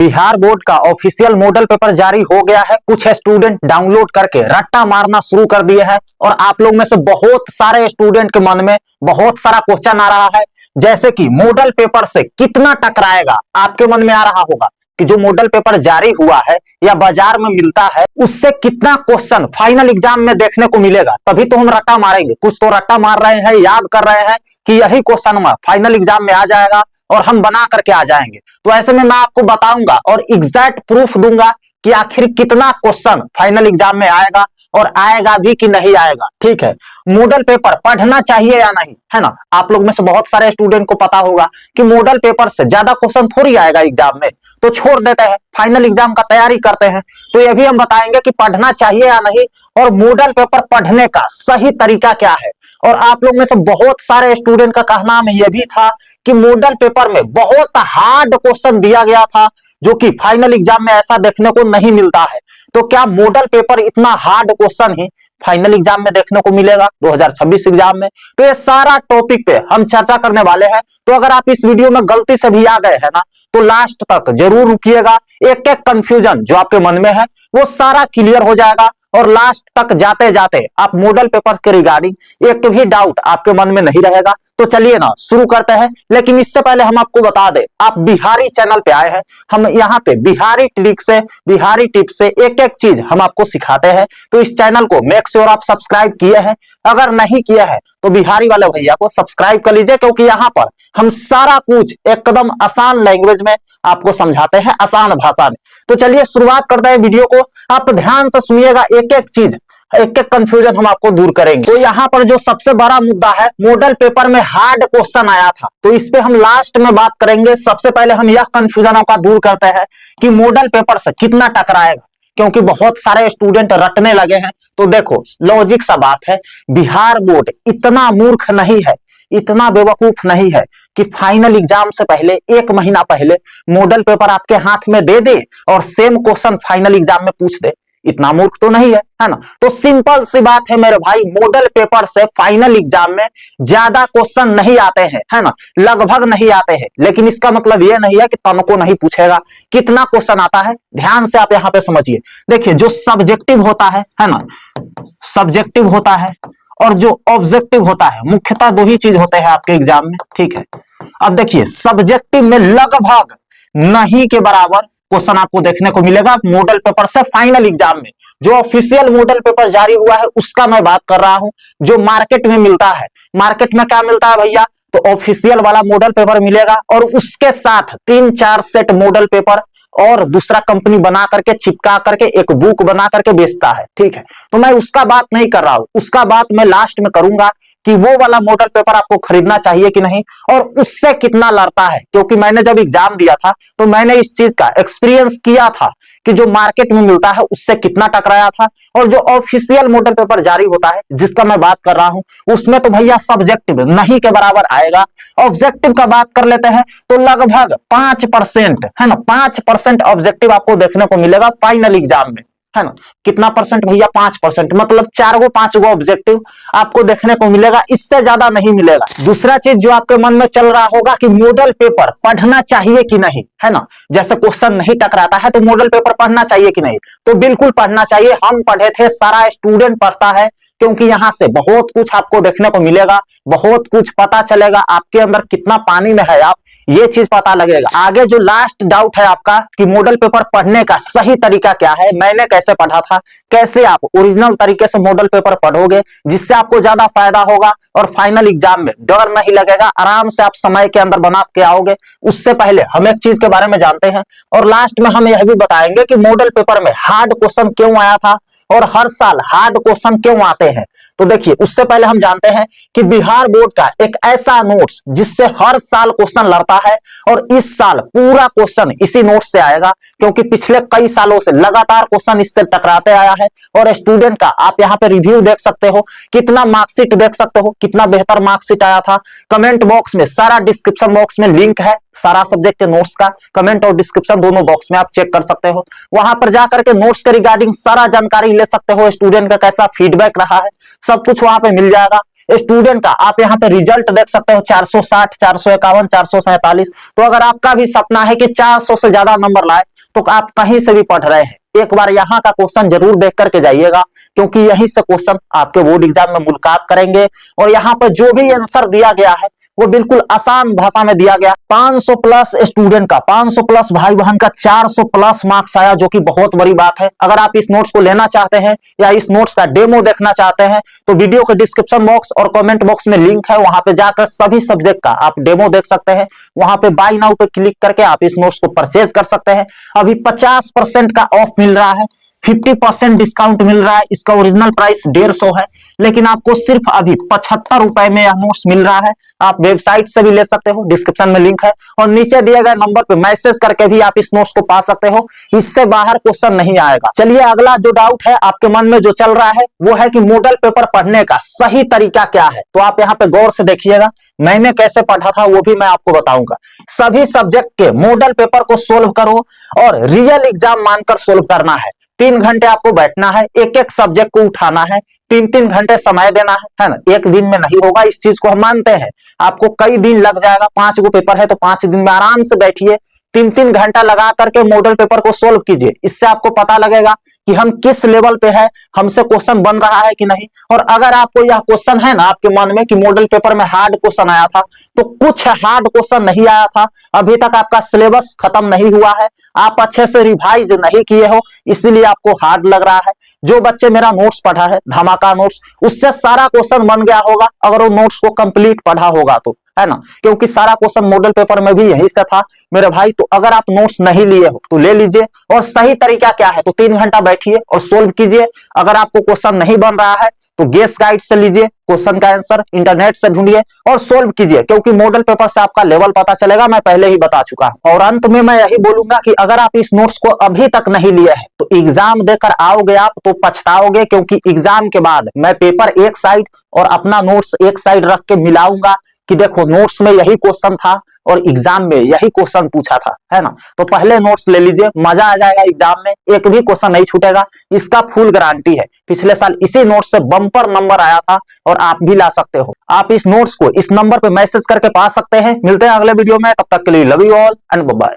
Bihar board का official model paper जारी हो गया है। कुछ स्टूडेंट डाउनलोड करके रट्टा मारना शुरू कर दिए हैं और आप लोग में से बहुत सारे स्टूडेंट के मन में बहुत सारा क्वेश्चन आ रहा है, जैसे कि मॉडल पेपर से कितना टकराएगा। आपके मन में आ रहा होगा कि जो मॉडल पेपर जारी हुआ है या बाजार में मिलता है उससे कितना क्वेश्चन फाइनल एग्जाम में देखने को मिलेगा, तभी तो हम रट्टा मारेंगे। कुछ तो रट्टा मार रहे हैं, याद कर रहे हैं कि यही क्वेश्चन फाइनल एग्जाम में आ जाएगा और हम बना करके आ जाएंगे। तो ऐसे में मैं आपको बताऊंगा और एग्जैक्ट प्रूफ दूंगा कि आखिर कितना क्वेश्चन फाइनल एग्जाम में आएगा और आएगा भी कि नहीं आएगा। ठीक है, मॉडल पेपर पढ़ना चाहिए या नहीं, है ना। आप लोग में से बहुत सारे स्टूडेंट को पता होगा कि मॉडल पेपर से ज्यादा क्वेश्चन थोड़ी आएगा एग्जाम में, तो छोड़ देते हैं, फाइनल एग्जाम का तैयारी करते हैं। तो ये भी हम बताएंगे कि पढ़ना चाहिए या नहीं और मॉडल पेपर पढ़ने का सही तरीका क्या है। और आप लोग में से बहुत सारे स्टूडेंट का कहना में यह भी था कि मॉडल पेपर में बहुत हार्ड क्वेश्चन दिया गया था, जो कि फाइनल एग्जाम में ऐसा देखने को नहीं मिलता है। तो क्या मॉडल पेपर इतना हार्ड क्वेश्चन ही फाइनल एग्जाम में देखने को मिलेगा 2026 एग्जाम में? तो ये सारा टॉपिक पे हम चर्चा करने वाले हैं। तो अगर आप इस वीडियो में गलती से भी आ गए हैं ना, तो लास्ट तक जरूर रुकिएगा। एक एक कंफ्यूजन जो आपके मन में है वो सारा क्लियर हो जाएगा और लास्ट तक जाते जाते आप मॉडल पेपर के रिगार्डिंग एक भी डाउट आपके मन में नहीं रहेगा। तो चलिए ना शुरू करते हैं। लेकिन इससे पहले हम आपको बता दें, आप बिहारी चैनल पे आए हैं, हम यहाँ पे बिहारी ट्रिक से, बिहारी टिप्स से एक एक चीज हम आपको सिखाते हैं। तो इस चैनल को मेक श्योर आप सब्सक्राइब किए हैं, अगर नहीं किया है तो बिहारी वाले भैया को सब्सक्राइब कर लीजिए, क्योंकि यहाँ पर हम सारा कुछ एकदम आसान लैंग्वेज में आपको समझाते हैं, आसान भाषा में। तो चलिए शुरुआत करते हैं वीडियो को। आप ध्यान से सुनिएगा, एक एक चीज, एक एक कंफ्यूजन हम आपको दूर करेंगे। तो यहाँ पर जो सबसे बड़ा मुद्दा है, मॉडल पेपर में हार्ड क्वेश्चन आया था, तो इस पे हम लास्ट में बात करेंगे। सबसे पहले हम यह कंफ्यूजन का दूर करते हैं कि मॉडल पेपर से कितना टकराएगा, क्योंकि बहुत सारे स्टूडेंट रटने लगे हैं। तो देखो, लॉजिक सा बात है, बिहार बोर्ड इतना मूर्ख नहीं है, इतना बेवकूफ नहीं है कि फाइनल एग्जाम से पहले, एक महीना पहले मॉडल पेपर आपके हाथ में दे दे और सेम क्वेश्चन फाइनल एग्जाम में पूछ दे। इतना मूर्ख तो नहीं है ना। तो सिंपल सी बात है मेरे भाई, मॉडल पेपर से फाइनल एग्जाम में ज्यादा क्वेश्चन नहीं आते हैं, है ना, लगभग नहीं आते हैं। लेकिन इसका मतलब यह नहीं है कि तुमको नहीं पूछेगा। कितना क्वेश्चन आता है ध्यान से आप यहाँ पे समझिए। देखिए, जो सब्जेक्टिव होता है ना, सब्जेक्टिव होता है और जो ऑब्जेक्टिव होता है, मुख्यतः दो ही चीज होते हैं आपके एग्जाम में। ठीक है, अब देखिए, सब्जेक्टिव में लगभग नहीं के बराबर क्वेश्चन आपको देखने को मिलेगा मॉडल पेपर से फाइनल एग्जाम में। जो ऑफिशियल मॉडल पेपर जारी हुआ है उसका मैं बात कर रहा हूं। जो मार्केट में मिलता है, मार्केट में क्या मिलता है भैया, तो ऑफिशियल वाला मॉडल पेपर मिलेगा और उसके साथ 3-4 सेट मॉडल पेपर और दूसरा कंपनी बना करके, चिपका करके एक बुक बना करके बेचता है। ठीक है, तो मैं उसका बात नहीं कर रहा हूं, उसका बात मैं लास्ट में करूंगा कि वो वाला मॉडल पेपर आपको खरीदना चाहिए कि नहीं और उससे कितना लड़ता है। क्योंकि मैंने जब एग्जाम दिया था तो मैंने इस चीज का एक्सपीरियंस किया था कि जो मार्केट में मिलता है उससे कितना टकराया था और जो ऑफिशियल मॉडल पेपर जारी होता है जिसका मैं बात कर रहा हूं, उसमें तो भैया सब्जेक्टिव नहीं के बराबर आएगा। ऑब्जेक्टिव का बात कर लेते हैं तो लगभग 5%, है ना, 5% ऑब्जेक्टिव आपको देखने को मिलेगा फाइनल एग्जाम में, है ना। कितना परसेंट भैया, 5%, मतलब 4-5 ऑब्जेक्टिव आपको देखने को मिलेगा, इससे ज्यादा नहीं मिलेगा। दूसरा चीज जो आपके मन में चल रहा होगा कि मॉडल पेपर पढ़ना चाहिए कि नहीं, है ना। जैसे क्वेश्चन नहीं टकराता है तो मॉडल पेपर पढ़ना चाहिए कि नहीं, तो बिल्कुल पढ़ना चाहिए। हम पढ़े थे, सारा स्टूडेंट पढ़ता है, क्योंकि यहां से बहुत कुछ आपको देखने को मिलेगा, बहुत कुछ पता चलेगा, आपके अंदर कितना पानी में है आप, ये चीज पता लगेगा। आगे जो लास्ट डाउट है आपका कि मॉडल पेपर पढ़ने का सही तरीका क्या है, मैंने कैसे पढ़ा था, कैसे आप ओरिजिनल तरीके से मॉडल पेपर पढ़ोगे जिससे आपको ज्यादा फायदा होगा और फाइनल एग्जाम में डर नहीं लगेगा, आराम से आप समय के अंदर बना के आओगे। उससे पहले हम एक चीज के बारे में जानते हैं और लास्ट में हम यह भी बताएंगे कि मॉडल पेपर में हार्ड क्वेश्चन क्यों आया था और हर साल हार्ड क्वेश्चन क्यों आते हैं। तो देखिए, उससे पहले हम जानते हैं कि बिहार बोर्ड का एक ऐसा नोट्स जिससे हर साल क्वेश्चन लड़ता है और इस साल पूरा क्वेश्चन इसी नोट्स से आएगा, क्योंकि पिछले कई सालों से लगातार क्वेश्चन इससे टकराते आया है। और स्टूडेंट का आप यहाँ पे रिव्यू देख सकते हो, कितना मार्कशीट देख सकते हो, कितना बेहतर मार्कशीट आया था। कमेंट बॉक्स में, सारा डिस्क्रिप्शन बॉक्स में लिंक है सारा सब्जेक्ट के नोट्स का, कमेंट और डिस्क्रिप्शन दोनों बॉक्स में आप चेक कर सकते हो। वहां पर जाकर के नोट्स के रिगार्डिंग सारा जानकारी ले सकते हो, स्टूडेंट का कैसा फीडबैक रहा है, सब कुछ वहां पे मिल जाएगा। स्टूडेंट का आप यहाँ पे रिजल्ट देख सकते हो, 460, 451, 447। तो अगर आपका भी सपना है कि 400 से ज्यादा नंबर लाए तो आप कहीं से भी पढ़ रहे हैं, एक बार यहाँ का क्वेश्चन जरूर देख करके जाइएगा, क्योंकि यहीं से क्वेश्चन आपके बोर्ड एग्जाम में मुलाकात करेंगे। और यहाँ पर जो भी आंसर दिया गया है वो बिल्कुल आसान भाषा में दिया गया। 500 प्लस स्टूडेंट का, 500 प्लस भाई बहन का 400 प्लस मार्क्स आया, जो कि बहुत बड़ी बात है। अगर आप इस नोट्स को लेना चाहते हैं या इस नोट्स का डेमो देखना चाहते हैं तो वीडियो के डिस्क्रिप्शन बॉक्स और कमेंट बॉक्स में लिंक है, वहां पे जाकर सभी सब्जेक्ट का आप डेमो देख सकते हैं। वहां पे बाय नाउ पे क्लिक करके आप इस नोट्स को परचेज कर सकते हैं। अभी 50% का ऑफ मिल रहा है, 50% डिस्काउंट मिल रहा है। इसका ओरिजिनल प्राइस 150 है, लेकिन आपको सिर्फ अभी 75 रुपए में यह नोट्स मिल रहा है। आप वेबसाइट से भी ले सकते हो, डिस्क्रिप्शन में लिंक है, और नीचे दिए गए नंबर पे मैसेज करके भी आप इस नोट्स को पा सकते हो। इससे बाहर क्वेश्चन नहीं आएगा। चलिए, अगला जो डाउट है आपके मन में जो चल रहा है वो है कि मॉडल पेपर पढ़ने का सही तरीका क्या है। तो आप यहाँ पे गौर से देखिएगा, मैंने कैसे पढ़ा था वो भी मैं आपको बताऊंगा। सभी सब्जेक्ट के मॉडल पेपर को सोल्व करो और रियल एग्जाम मानकर सोल्व करना है। 3 घंटे आपको बैठना है, एक एक सब्जेक्ट को उठाना है, 3-3 घंटे समय देना है ना। एक दिन में नहीं होगा, इस चीज को हम मानते हैं। आपको कई दिन लग जाएगा, 5 गो पेपर है तो 5 दिन में आराम से बैठिए, 3-3 घंटा लगा करके मॉडल पेपर को सोल्व कीजिए। इससे आपको पता लगेगा कि हम किस लेवल पे है, हमसे क्वेश्चन बन रहा है कि नहीं। और अगर आपको यह क्वेश्चन है ना आपके मन में कि मॉडल पेपर में हार्ड क्वेश्चन आया था, तो कुछ हार्ड क्वेश्चन नहीं आया था। अभी तक आपका सिलेबस खत्म नहीं हुआ है, आप अच्छे से रिवाइज नहीं किए हो, इसीलिए आपको हार्ड लग रहा है। जो बच्चे मेरा नोट्स पढ़ा है, धमाका नोट्स, उससे सारा क्वेश्चन बन गया होगा अगर वो नोट्स को कंप्लीट पढ़ा होगा तो, है ना, क्योंकि सारा क्वेश्चन मॉडल पेपर में भी यही से था मेरे भाई। तो अगर आप नोट्स नहीं लिए हो तो ले लीजिए। और सही तरीका क्या है, तो 3 घंटा बैठिए और सोल्व कीजिए। अगर आपको क्वेश्चन नहीं बन रहा है तो गेस गाइड से लीजिए क्वेश्चन का आंसर, इंटरनेट से ढूंढिए और सोल्व कीजिए, क्योंकि मॉडल पेपर से आपका लेवल पता चलेगा, मैं पहले ही बता चुका हूं। और अंत में मैं यही बोलूंगा कि अगर आप इस नोट्स को अभी तक नहीं लिए हैं तो एग्जाम देकर आओगे आप तो पछताओगे, क्योंकि एग्जाम के बाद मैं पेपर एक साइड और अपना नोट्स एक साइड रख के मिलाऊंगा कि देखो नोट्स में यही क्वेश्चन था और एग्जाम में यही क्वेश्चन पूछा था, है ना। तो पहले नोट्स ले लीजिए, मजा आ जाएगा एग्जाम में, एक भी क्वेश्चन नहीं छूटेगा, इसका फुल गारंटी है। पिछले साल इसी नोट्स से बम्पर नंबर आया था और आप भी ला सकते हो। आप इस नोट्स को इस नंबर पे मैसेज करके पा सकते हैं। मिलते हैं अगले वीडियो में, तब तक के लिए love you all and bye bye.